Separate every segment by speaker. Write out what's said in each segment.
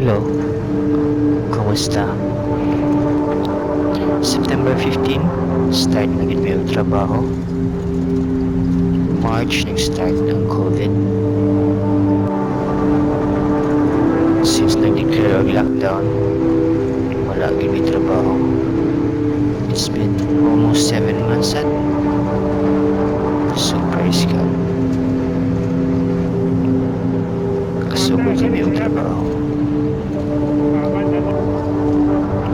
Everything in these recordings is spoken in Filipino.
Speaker 1: Hello, kumusta? September 15, start na gid may trabaho. March, nag-start ng COVID. Since nag-declare ang lockdown, wala gid may trabaho. It's been almost 7 months at so praise God. Kasugod din may trabaho.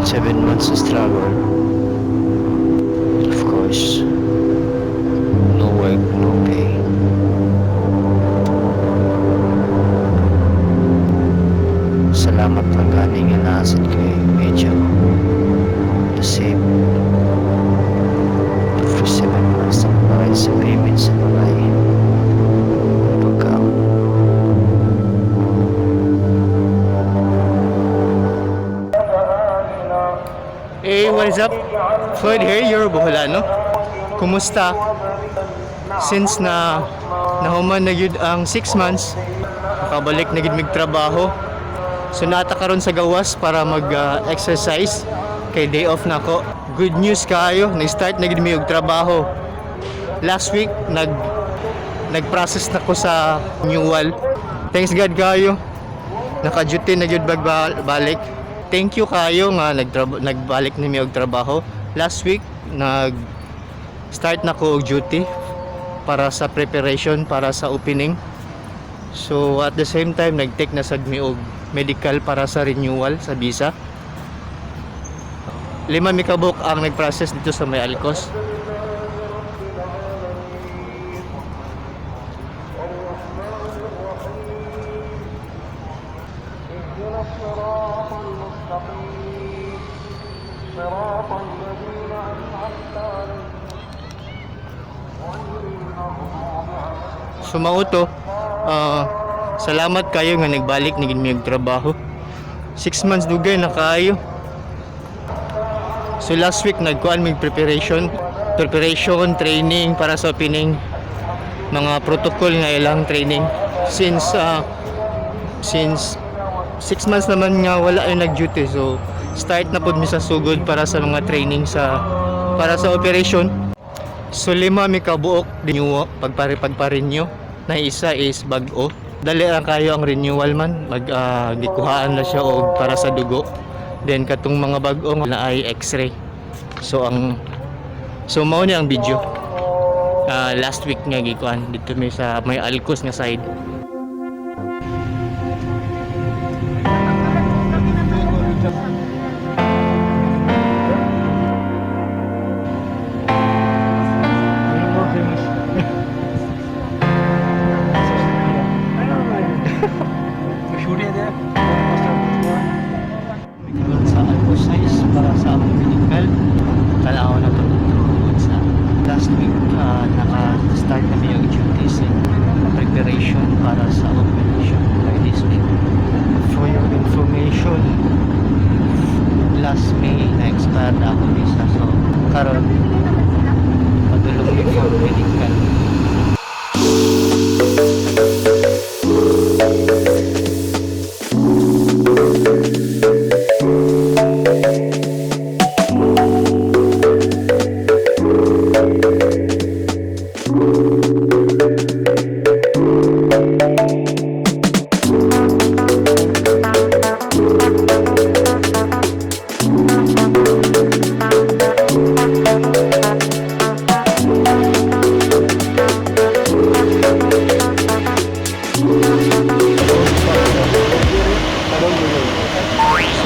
Speaker 1: 7 months of struggle. Of course, no work, no pay. Salamat lang ganing nga naasad kay medyo the same for 7 months na bayad sa payments sa balay. Pagkaon.
Speaker 2: Hey, what is up? Floyd here, your Boholano. Kumusta? Since nahuman na yun ang 6 months, nakabalik na yun magtrabaho. So nata karon sa gawas para mag-exercise. Kay day off na ko. Good news kayo, nag-start na yun yung trabaho. Last week, nag-process na ko sa renewal. Thanks God kayo. Naka-duty na yun balik. Thank you kayo nga nagbalik na mi og trabaho. Last week nag-start na ko og duty para sa preparation para sa opening. So at the same time nag-take na sad mi og medical para sa renewal sa visa. 5 mi kabuk ang nag-process dito sa may Alcos. Sumauto, salamat kayo nga nagbalik na gid trabaho. 6 months dugay na kayo. So last week nagkuan mig preparation, training para sa opening, mga protocol nga ilang training. Since 6 months naman nga wala ay nag-duty, so start na pud mi sa sugod para sa mga training para sa operation. So 5 mi kabuok renewal pagpare-renew. Na isa is bag-o. Dali lang kayo ang renewal man. Gikuhaan na siya og para sa dugo. Then katong mga bag-o na ay x-ray. So mao ni ang video. Last week nga gikuan dito may sa may Alcos nga side. Sa Alcos size para sa among medical. Kailangan na ito sa last week. Naka-start na yung duties and preparation para sa operation by this week. For your information, last May na-expired ako visa. So karon padulong yung for medical.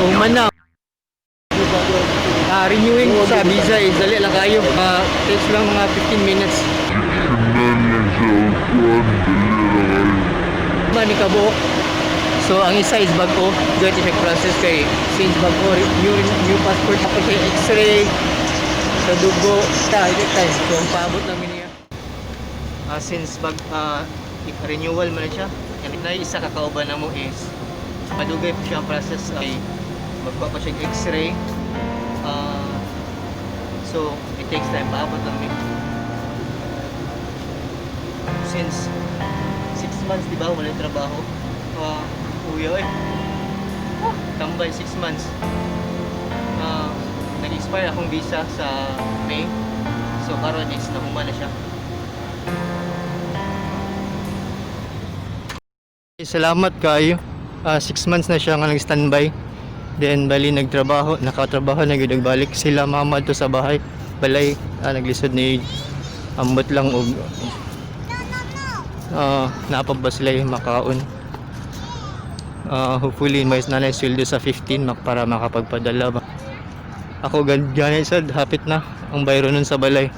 Speaker 2: So mana renewing sa visa is dali lang kayo, takes lang mga 15 minutes. Mani kabuok. So ang isa is bag-o, get check process kay since bag-o new passport tapos yung x-ray sa dugo tayo. So ang paabot namin niya. Since renewal man siya, na isa kakauban na mo is madugay po siya ang process ay magpa pa siya x-ray. So it takes time, paabot namin. Since 6 months, di ba, wala trabaho. Kuya eh. tambay 6 months. Nag-expire akong visa sa May. So karon is nahuman na siya. Salamat kayo. 6 months na siya nga nag-standby. Then bali nakatrabaho na gyud balik sila mama to sa bahay. Balay naglisod ni ambot lang og napaba sila yung makaon. Hopefully may nanay sweldo sa 15 para makapagpadala ba. Ako ganyan sad hapit na ang bayro nun sa balay.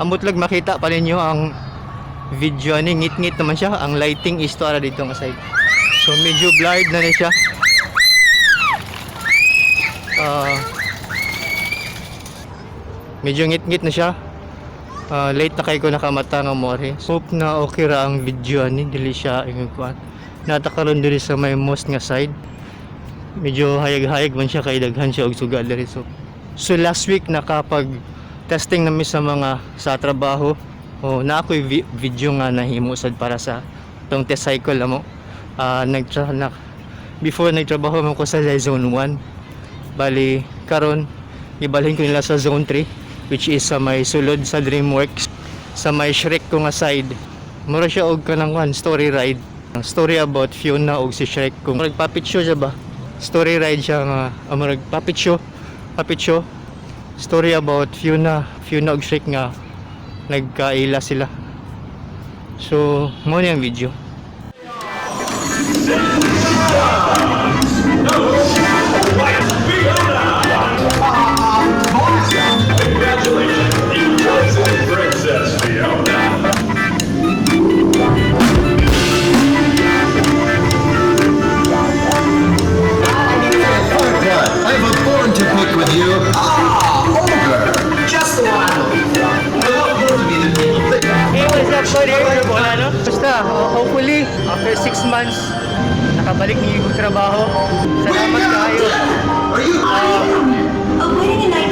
Speaker 2: Ambot lang makita pa ninyo ang video ni ngit-ngit naman siya. Ang lighting is to ara dito nga side. So medyo blurred na siya. Medyo ngit-ngit na siya. Late na kay ko nakamata nga more. Hope na okay ra ang video ni dili siya ingon kuan. Natakaron diri sa may most nga side. Medyo hayag-hayag man siya kay daghan siya og suga diri so last week nakapag testing namin sa mga sa trabaho. Na ako'y video nga nahimo sad para sa tong test cycle mo. Before nagtrabaho man ko sa zone 1. Bali karon ibalhin ko nila sa zone 3 which is sa may sulod sa Dreamworks sa may Shrek ko nga side. Mura siya og kanang story ride. Ang story about Fiona og si Shrek kung puppet show siya ba. Story ride siya nga puppet show. Story about Fiona og Shrek nga nagkaila sila. So mo ni ang video.
Speaker 3: Princess Fiona.
Speaker 4: I have a bone to pick with you. Ogre. Just the one.
Speaker 2: Hey, what's up, buddy? Basta, hopefully, after 6 months, nakabalik niyo yung trabaho. Salamat kayo.
Speaker 4: Are you?
Speaker 5: Awaiting an